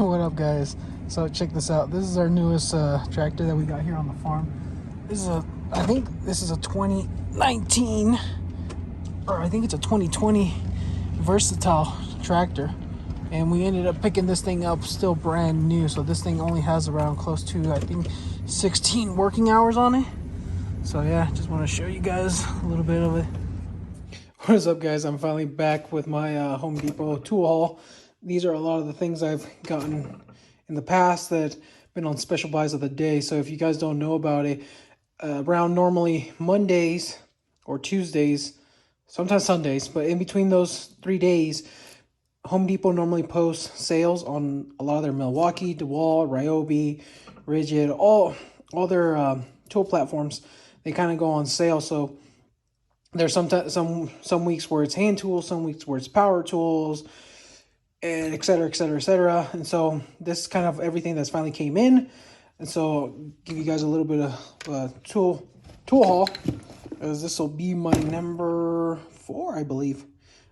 What up, guys? So check this out. This is our newest tractor that we got here on the farm. I think this is a 2019, or I think it's a 2020 versatile tractor, and we ended up picking this thing up still brand new. So this thing only has around close to, I think, 16 working hours on it. So yeah, just want to show you guys a little bit of it. What is up, guys? I'm finally back with my Home Depot tool haul. These are a lot of the things I've gotten in the past that have been on special buys of the day. So if you guys don't know about it, around normally Mondays or Tuesdays, sometimes Sundays, but in between those 3 days, Home Depot normally posts sales on a lot of their Milwaukee, Dewalt, Ryobi, Rigid, all their tool platforms. They kind of go on sale. So there's some weeks where it's hand tools, some weeks where it's power tools, and et cetera, et cetera, et cetera. And so this is kind of everything that's finally came in. And so I'll give you guys a little bit of tool haul, as this will be my number 4, I believe,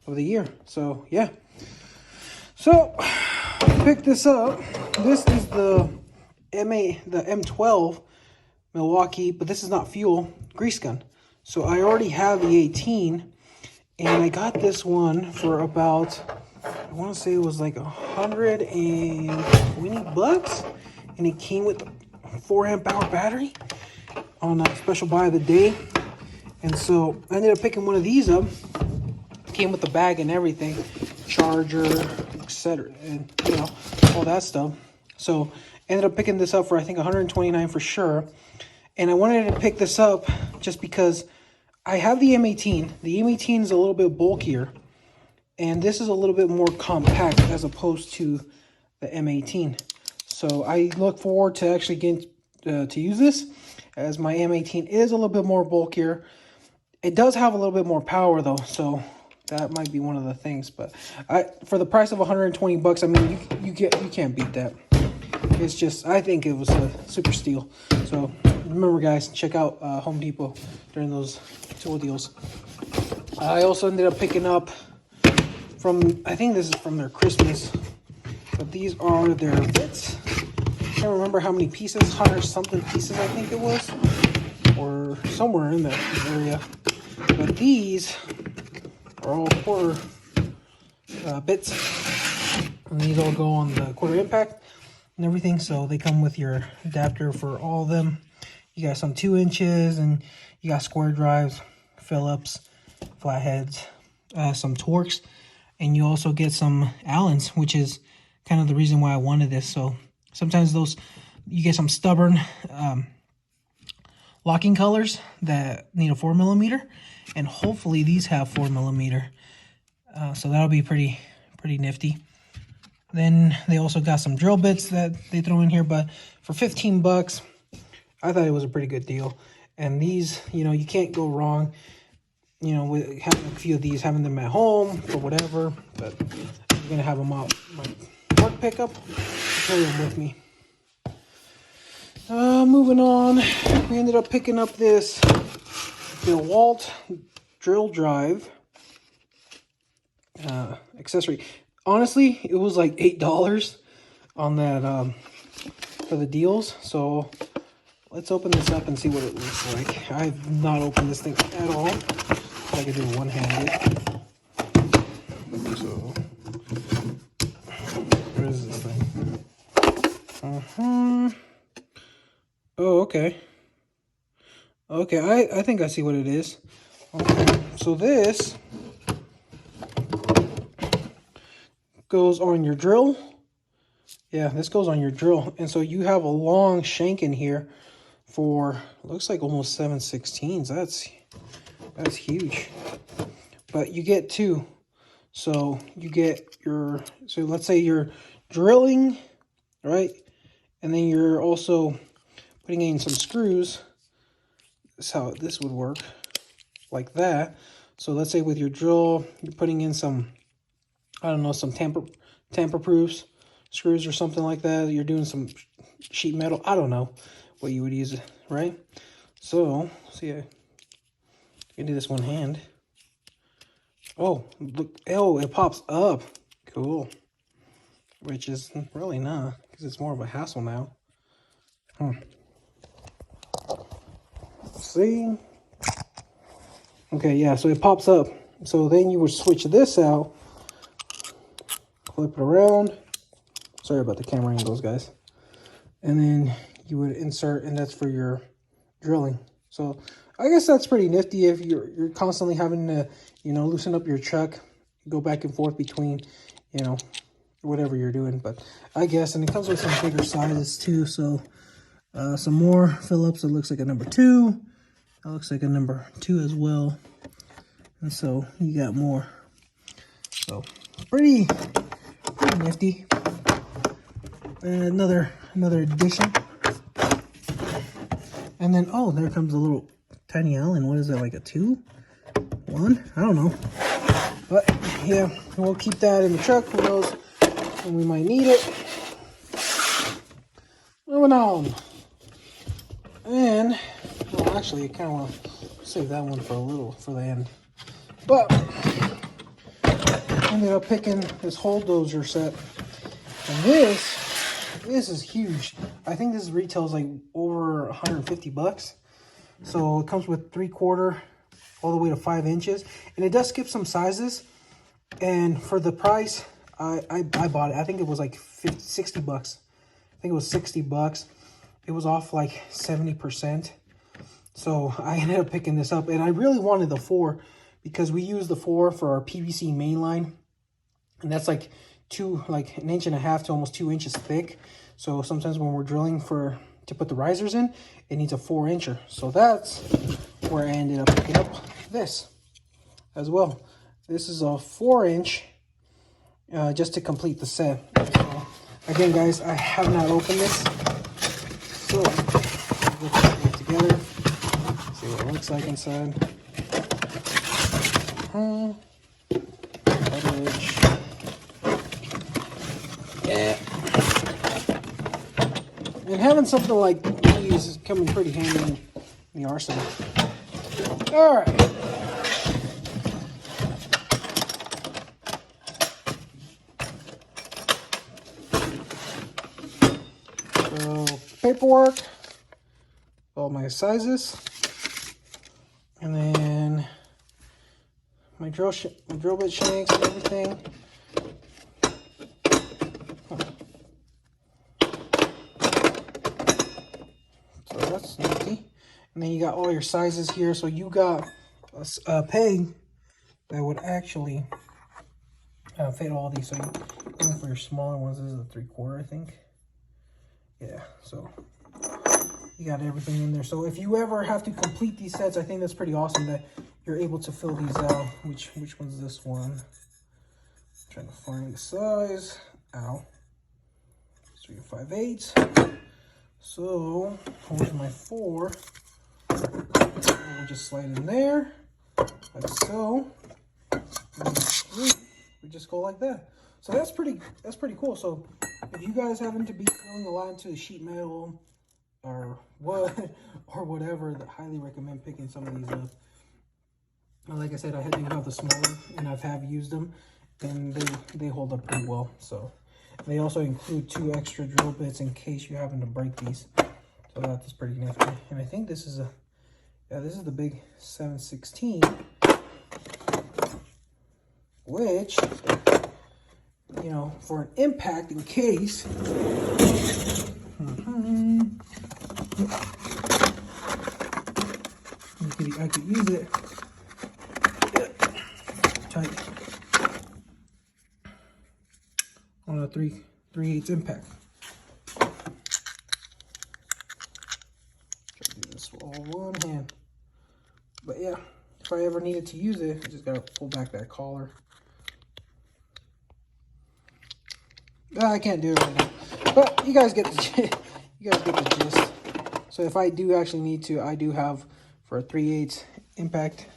of the year. So yeah. So pick this up. This is the M12 Milwaukee, but this is not fuel, grease gun. So I already have the 18, and I got this one for about, I want to say it was like $120, and it came with a 4 amp hour battery on a special buy of the day. And so I ended up picking one of these up. It came with the bag and everything, charger, etc., and you know, all that stuff. So I ended up picking this up for, I think, $129 for sure. And I wanted to pick this up just because I have the M18. The M18 is a little bit bulkier, and this is a little bit more compact as opposed to the M18. So I look forward to actually getting to use this, as my M18 is a little bit more bulkier. It does have a little bit more power though, so that might be one of the things. But for the price of $120, I mean, you can't beat that. It's just, I think it was a super steal. So remember, guys, check out Home Depot during those tool deals. I also ended up picking up from, I think this is from their Christmas, but these are their bits. I can't remember how many pieces, 100 something pieces I think it was, or somewhere in that area. But these are all quarter bits, and these all go on the quarter impact and everything. So they come with your adapter for all of them. You got some 2 inches, and you got square drives, Phillips, flatheads, some Torx, and you also get some Allens, which is kind of the reason why I wanted this. So sometimes you get some stubborn locking colors that need a 4mm, and hopefully these have 4mm. So that'll be pretty nifty. Then they also got some drill bits that they throw in here, but for $15, I thought it was a pretty good deal. And these, you know, you can't go wrong, you know, with having a few of these, having them at home or whatever. But I'm gonna have them out my work pickup, carry them with me. Moving on, we ended up picking up this Dewalt drill drive accessory. Honestly, it was like $8 on that for the deals. So let's open this up and see what it looks like. I've not opened this thing at all. I can do one-handed. So where is this thing? Oh, okay. Okay, I think I see what it is. Okay, so this goes on your drill. Yeah, this goes on your drill. And so you have a long shank in here for, looks like almost 7/16. That's huge. But you get 2. So you get your, so let's say you're drilling, right? And then you're also putting in some screws. That's how this would work, like that. So let's say with your drill, you're putting in some, I don't know, some tamper-proof screws or something like that. You're doing some sheet metal. I don't know what you would use, right? So, see, I can do this one hand. Oh, look. Oh, it pops up. Cool. which is really not, because it's more of a hassle now. See? Okay, yeah, so it pops up. So then you would switch this out, flip it around. Sorry about the camera angles, guys. And then you would insert, and that's for your drilling. So I guess that's pretty nifty if you're constantly having to, you know, loosen up your chuck, go back and forth between, you know, whatever you're doing. But I guess, and it comes with some bigger sizes too. So some more Phillips. It looks like a number 2. That looks like a number 2 as well. And so you got more. So pretty nifty. Another addition. And then, oh, there comes a little tiny Allen. What is that, like a 2? 1? I don't know. But yeah, we'll keep that in the truck. Who knows when we might need it. Moving on. And, well, actually, I kind of want to save that one for the end. But ended up picking this whole dozer set. And this is huge. I think this retails like over 150 bucks. So it comes with 3/4 all the way to 5 inches. And it does skip some sizes. And for the price, I bought it. I think it was like 60 bucks. I think it was 60 bucks. It was off like 70%. So I ended up picking this up. And I really wanted the 4 because we use the 4 for our PVC main line. And that's like 1.5 inches to almost 2 inches thick. So sometimes when we're drilling to put the risers in, it needs a 4-incher. So that's where I ended up picking up this as well. This is a 4-inch just to complete the set. So again, guys, I have not opened this. So let's put it together. See what it looks like inside. Cartridge. Yeah. And having something like these is coming pretty handy in the arsenal. All right. So paperwork, all my sizes, and then my drill bit shanks and everything. So that's nifty. And then you got all your sizes here. So you got a peg that would actually fit all these. So even for your smaller ones, this is a 3/4, I think. Yeah, so you got everything in there. So if you ever have to complete these sets, I think that's pretty awesome that you're able to fill these out. Which one's this one? I'm trying to find the size. Ow. 3 5/8. So here's my 4. We'll just slide in there, like so. And we just go like that. So that's pretty cool. So if you guys happen to be drilling a lot into sheet metal or whatever, I highly recommend picking some of these up. Like I said, I do have the smaller, and have used them, and they hold up pretty well. So they also include 2 extra drill bits in case you happen to break these. So that's pretty nifty. And I think this is this is the big 7/16, which, you know, for an impact in case. I could use it tight on a 3/8 impact. Try to do this with all one hand. But yeah, if I ever needed to use it, I just gotta pull back that collar. I can't do it right now, but you guys get the gist. So if I do actually need to, I do have for a 3/8 impact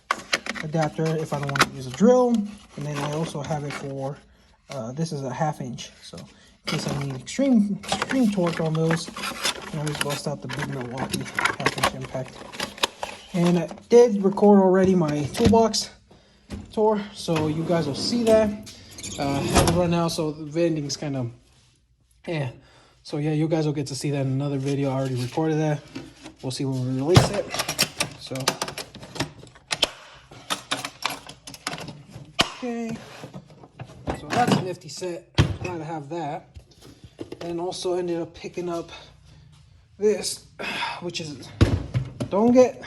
adapter if I don't want to use a drill, and then I also have it for this is a 1/2 inch. So in case I need extreme torque on those, I can always bust out the big Milwaukee 1/2 inch impact. And I did record already my toolbox tour, so you guys will see that. I had to run out, so the vending's kind of Yeah. So yeah, you guys will get to see that in another video. I already recorded that. We'll see when we release it. So okay. So that's a nifty set. Glad to have that. And also ended up picking up this, which is, don't get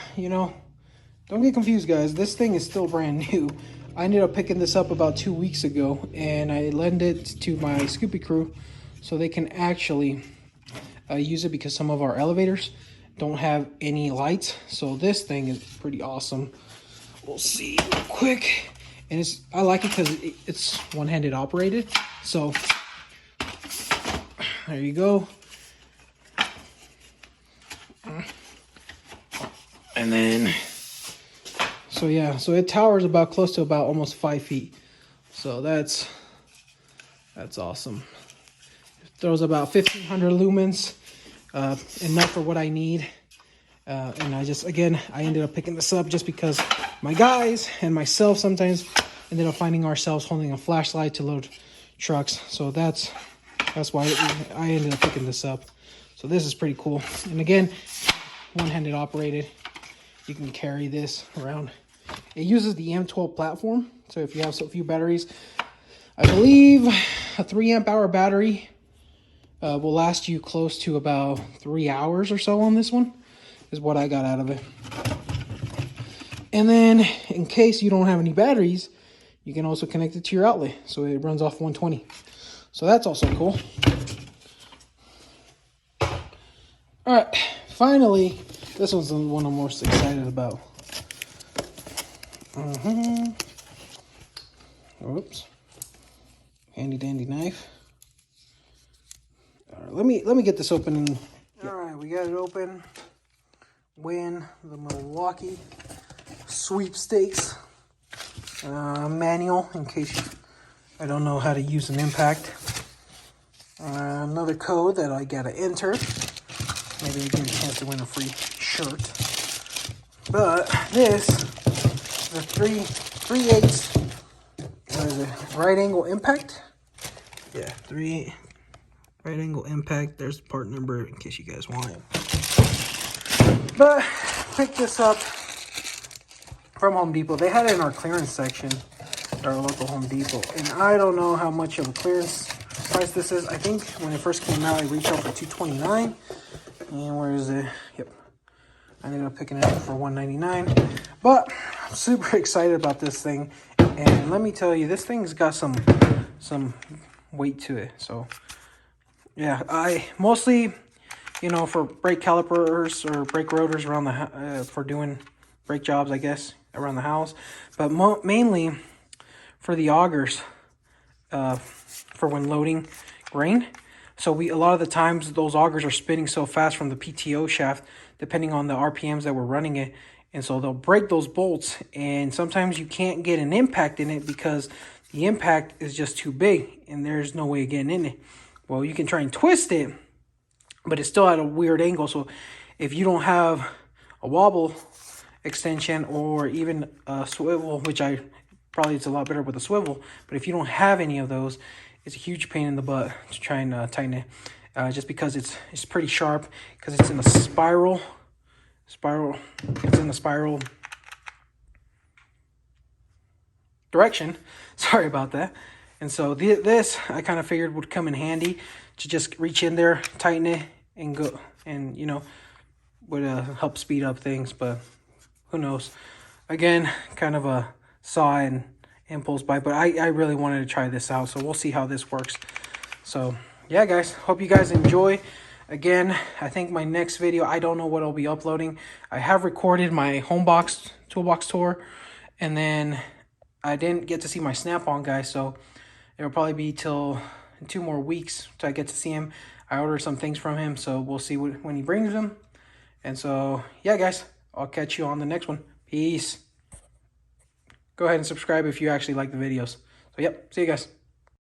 confused, guys. This thing is still brand new. I ended up picking this up about 2 weeks ago, and I lent it to my Scoopy crew so they can actually use it, because some of our elevators don't have any lights. So this thing is pretty awesome. We'll see real quick. And I like it because it's one-handed operated. So there you go. And then, so yeah, so it towers about close to about almost 5 feet. So that's awesome. It throws about 1,500 lumens, enough for what I need. And I ended up picking this up just because my guys and myself sometimes ended up finding ourselves holding a flashlight to load trucks. So that's why I ended up picking this up. So this is pretty cool. And again, one-handed operated. You can carry this around. It uses the M12 platform. So if you have so few batteries, I believe a 3 amp hour battery will last you close to about 3 hours or so on this one, is what I got out of it. And then in case you don't have any batteries, you can also connect it to your outlet. So it runs off 120. So that's also cool. All right, finally, this one's the one I'm most excited about. Oops. Handy dandy knife. All right, let me get this open. And all right, we got it open. Win the Milwaukee sweepstakes manual, in case I don't know how to use an impact. Another code that I gotta enter. Maybe I get a chance to win a free shirt. But this, the 3/8, what is it? Right angle impact. Yeah, 3 right angle impact. There's the part number in case you guys want it. But picked this up from Home Depot. They had it in our clearance section at our local Home Depot. And I don't know how much of a clearance price this is. I think when it first came out, it retailed for $229. And where is it? Yep. I ended up picking it up for $199. But I'm super excited about this thing. And let me tell you, this thing's got some weight to it. So yeah, I mostly, for brake calipers or brake rotors around the for doing brake jobs, I guess, around the house, but mainly for the augers, for when loading grain. So a lot of the times those augers are spinning so fast from the PTO shaft, depending on the RPMs that we're running it, and so they'll break those bolts, and sometimes you can't get an impact in it because the impact is just too big and there's no way of getting in it. Well, you can try and twist it, but it's still at a weird angle. So if you don't have a wobble extension or even a swivel, which it's a lot better with a swivel, but if you don't have any of those, it's a huge pain in the butt to try and tighten it, just because it's pretty sharp, because it's in a spiral. It's in a spiral direction. Sorry about that. And so this I kind of figured would come in handy to just reach in there, tighten it, and go, and would help speed up things. But who knows? Again, kind of a saw and impulse buy, but I really wanted to try this out, so we'll see how this works. So yeah, guys, hope you guys enjoy. Again, I think my next video, I don't know what I'll be uploading. I have recorded my toolbox tour, and then I didn't get to see my Snap-on guy, so it'll probably be till 2 more weeks till I get to see him. I ordered some things from him, so we'll see when he brings them. And so yeah, guys, I'll catch you on the next one. Peace. Go ahead and subscribe if you actually like the videos. So yep, see you guys.